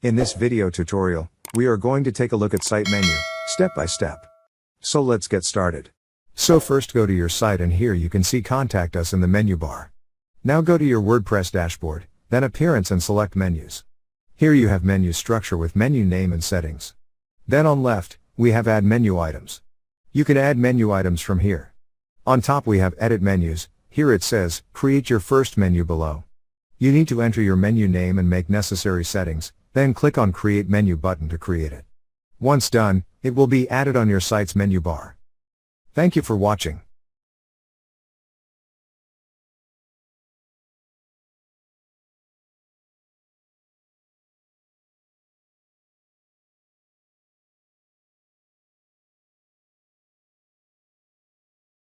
In this video tutorial, we are going to take a look at site menu, step by step. So let's get started. So first go to your site and here you can see Contact Us in the menu bar. Now go to your WordPress dashboard, then Appearance and select Menus. Here you have menu structure with menu name and settings. Then on left, we have Add Menu Items. You can add menu items from here. On top we have Edit Menus, here it says, Create your first menu below. You need to enter your menu name and make necessary settings, then click on Create Menu button to create it. Once done, it will be added on your site's menu bar. Thank you for watching.